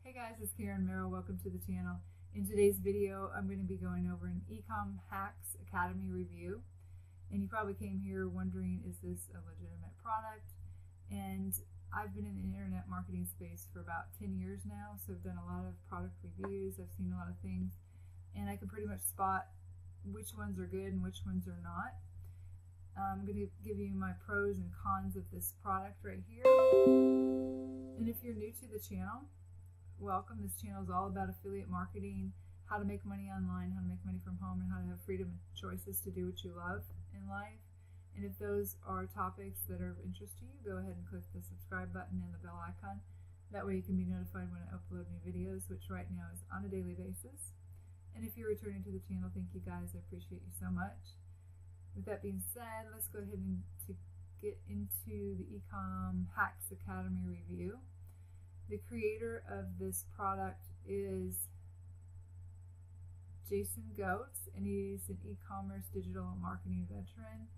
Hey guys, it's Karen Merrill. Welcome to the channel. In today's video, I'm going to be going over an Ecom Hacks Academy review. And you probably came here wondering, is this a legitimate product? And I've been in the internet marketing space for about 10 years now, so I've done a lot of product reviews, I've seen a lot of things, and I can pretty much spot which ones are good and which ones are not. I'm going to give you my pros and cons of this product right here. And if you're new to the channel, welcome. This channel is all about affiliate marketing, how to make money online, how to make money from home, and how to have freedom and choices to do what you love in life. And if those are topics that are of interest to you, go ahead and click the subscribe button and the bell icon. That way you can be notified when I upload new videos, which right now is on a daily basis. And if you're returning to the channel, thank you guys. I appreciate you so much. With that being said, let's go ahead and get into the Ecom Hacks Academy review. The creator of this product is Jason Goetz, and he's an e-commerce digital marketing veteran.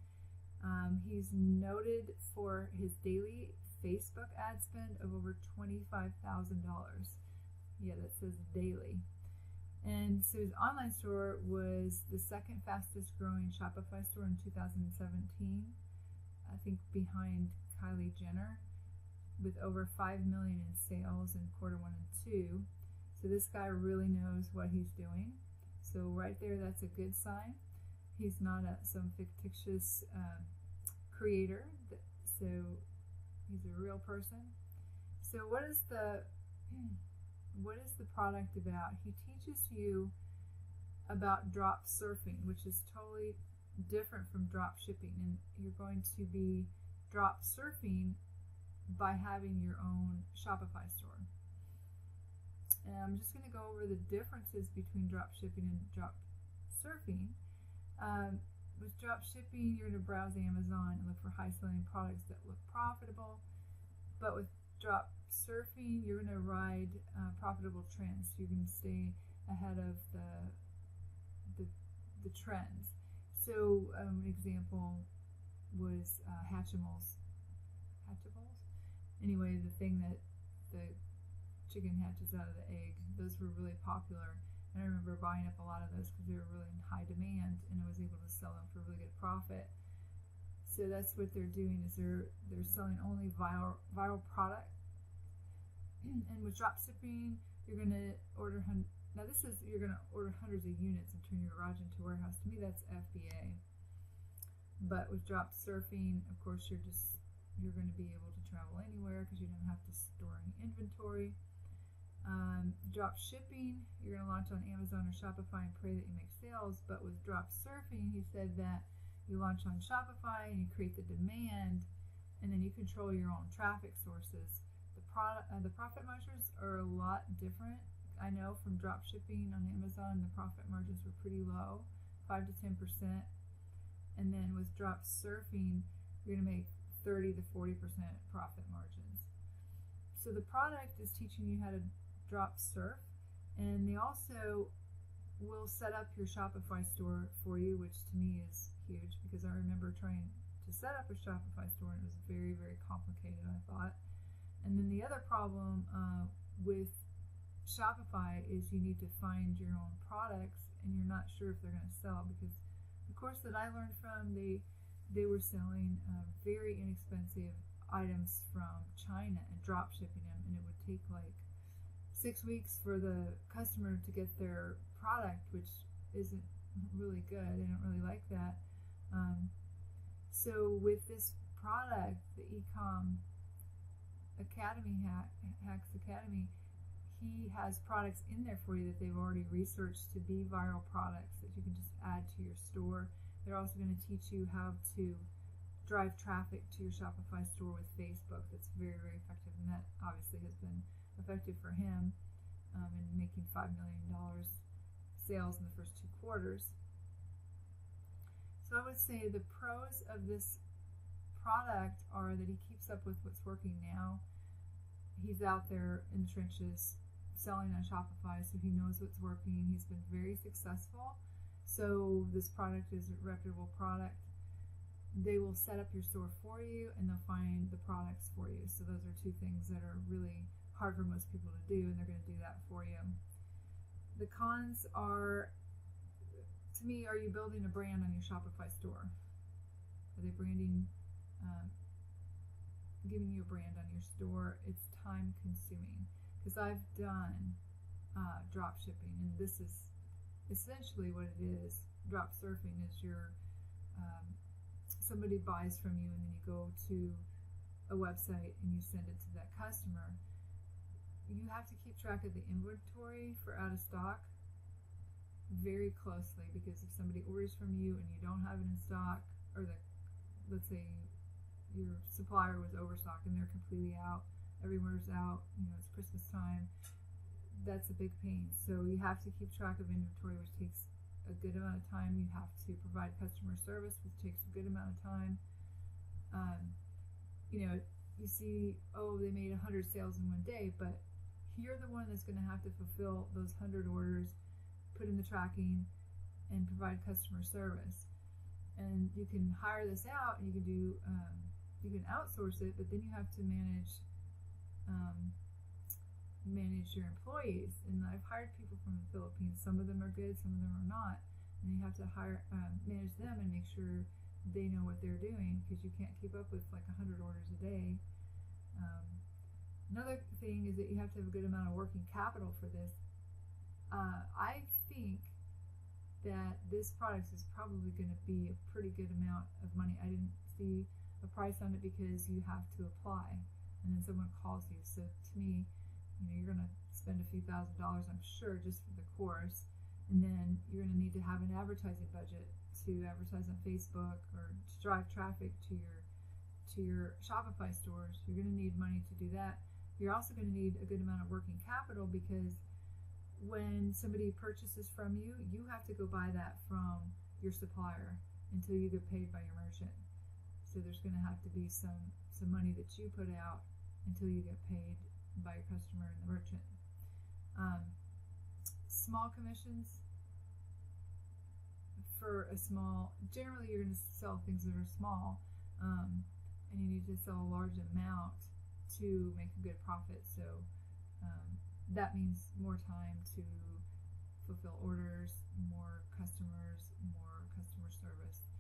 He's noted for his daily Facebook ad spend of over $25,000. Yeah, that says daily. And so his online store was the second fastest growing Shopify store in 2017, I think behind Kylie Jenner, with over 5 million in sales in Q1 and 2. So this guy really knows what he's doing. So right there, that's a good sign. He's not some fictitious creator, so he's a real person. So what is the product about? He teaches you about drop surfing, which is totally different from drop shipping, and you're going to be drop surfing by having your own Shopify store. And I'm just going to go over the differences between drop shipping and drop surfing. With drop shipping, you're going to browse Amazon and look for high selling products that look profitable. But with drop surfing, you're going to ride profitable trends. You can stay ahead of the trends. So an example was Hatchimals. Anyway, the thing that the chicken hatches out of the egg, those were really popular. And I remember buying up a lot of those because they were really in high demand, and I was able to sell them for a really good profit. So that's what they're doing, is they're selling only viral product. And with drop shipping, you're going to order you're going to order hundreds of units and turn your garage into a warehouse. To me, that's FBA. But with drop surfing, of course, you're going to be able to travel anywhere because you don't have to store any inventory. Drop shipping, you're going to launch on Amazon or Shopify and pray that you make sales. But with drop surfing, he said that you launch on Shopify and you create the demand, and then you control your own traffic sources. The profit margins are a lot different. I know from drop shipping on Amazon, the profit margins were pretty low, 5 to 10%. And then with drop surfing, you're going to make 30 to 40% profit margins. So the product is teaching you how to drop surf, and they also will set up your Shopify store for you, which to me is huge because I remember trying to set up a Shopify store and it was very, very complicated, I thought. And then the other problem with Shopify is you need to find your own products, and you're not sure if they're going to sell, because the course that I learned from, they were selling very inexpensive items from China and drop shipping them, and it would take like 6 weeks for the customer to get their product, which isn't really good. They don't really like that. So with this product, the Ecom Academy, Hacks Academy, he has products in there for you that they've already researched to be viral products that you can just add to your store. They're also going to teach you how to drive traffic to your Shopify store with Facebook. That's very, very effective, and that obviously has been effective for him in making $5 million sales in the first 2 quarters. So I would say the pros of this product are that he keeps up with what's working now. He's out there in the trenches selling on Shopify, so he knows what's working. He's been very successful. So this product is a reputable product. They will set up your store for you, and they'll find the products for you. So those are 2 things that are really hard for most people to do, and they're going to do that for you. The cons are, to me, are you building a brand on your Shopify store? Are they branding, giving you a brand on your store? It's time consuming, because I've done drop shipping, and this is essentially what it is. Drop surfing is your somebody buys from you, and then you go to a website and you send it to that customer. You have to keep track of the inventory for out of stock very closely, because if somebody orders from you and you don't have it in stock, or let's say your supplier was overstocked and they're completely out, everywhere's out, it's Christmas time, that's a big pain. So you have to keep track of inventory, which takes a good amount of time. You have to provide customer service, which takes a good amount of time. You see, they made 100 sales in one day, but you're the one that's going to have to fulfill those 100 orders, put in the tracking, and provide customer service. And you can hire this out, and you can outsource it, but then you have to manage your employees. And I've hired people from the Philippines. Some of them are good, some of them are not, and you have to manage them and make sure they know what they're doing, because you can't keep up with like 100 orders a day. Another thing is that you have to have a good amount of working capital for this. I think that this product is probably going to be a pretty good amount of money. I didn't see a price on it because you have to apply, and then someone calls you. So to me, you're going to spend a few $1,000s, I'm sure, just for the course, and then you're going to need to have an advertising budget to advertise on Facebook or to drive traffic to your Shopify stores. You're going to need money to do that. You're also going to need a good amount of working capital, because when somebody purchases from you, you have to go buy that from your supplier until you get paid by your merchant. So there's going to have to be some money that you put out until you get paid by your customer and the merchant. Small commissions. Generally you're going to sell things that are small, and you need to sell a large amount to make a good profit. So that means more time to fulfill orders, more customers, more customer service.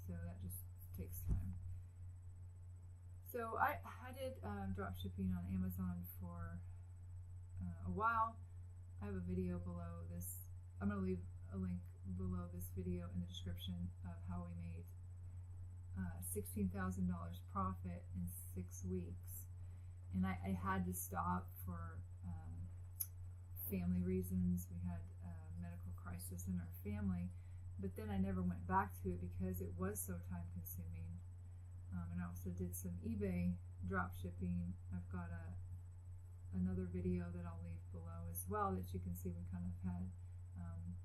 So that just takes time. So I did drop shipping on Amazon for a while. I have a video below this. I'm going to leave a link below this video in the description of how we made $16,000 profit in 6 weeks. And I had to stop for family reasons. We had a medical crisis in our family, but then I never went back to it because it was so time consuming. And I also did some eBay drop shipping. I've got another video that I'll leave below as well that you can see we kind of had.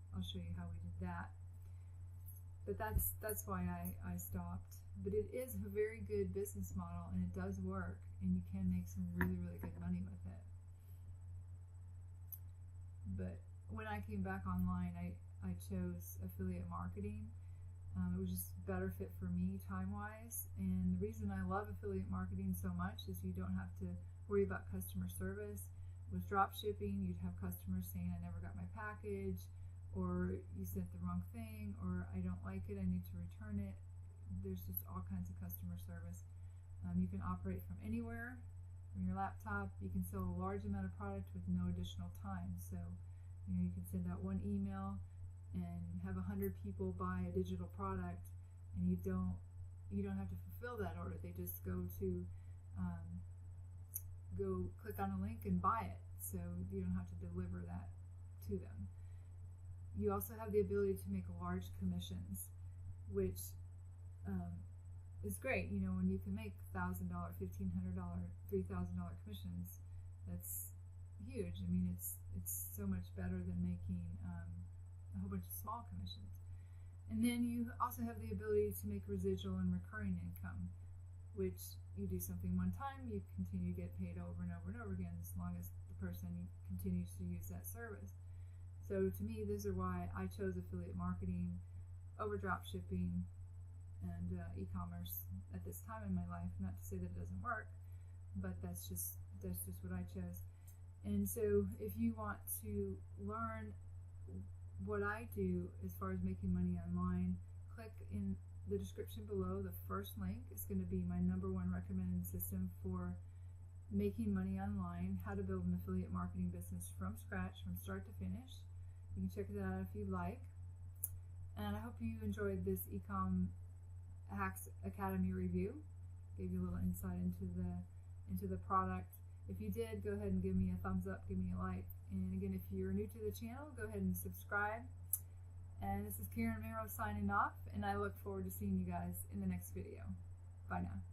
I'll show you how we did that. But that's why I stopped. But it is a very good business model, and it does work, and you can make some really, really good money with it. But when I came back online, I chose affiliate marketing. It was just a better fit for me time-wise. And the reason I love affiliate marketing so much is you don't have to worry about customer service. With drop shipping, you'd have customers saying, I never got my package, or you sent the wrong thing, or I don't like it, I need to return it. There's just all kinds of customer service. You can operate from anywhere, from your laptop. You can sell a large amount of product with no additional time. So, you can send out one email and have 100 people buy a digital product, and you don't have to fulfill that order. They just go click on a link and buy it. So you don't have to deliver that to them. You also have the ability to make large commissions, which is great. When you can make $1,000, $1,500, $3,000 commissions, that's huge. I mean, it's so much better than making a whole bunch of small commissions. And then you also have the ability to make residual and recurring income, which you do something one time, you continue to get paid over and over and over again as long as the person continues to use that service. So to me, these are why I chose affiliate marketing over drop shipping and e-commerce at this time in my life. Not to say that it doesn't work, but that's just what I chose. And so if you want to learn what I do as far as making money online, click in the description below. The first link is going to be my #1 recommended system for making money online, how to build an affiliate marketing business from scratch, from start to finish. You can check that out if you'd like. And I hope you enjoyed this Ecom Hacks Academy review. Gave you a little insight into the product. If you did, go ahead and give me a thumbs up, give me a like. And again, if you're new to the channel, go ahead and subscribe. And this is Karen Mero signing off, and I look forward to seeing you guys in the next video. Bye now.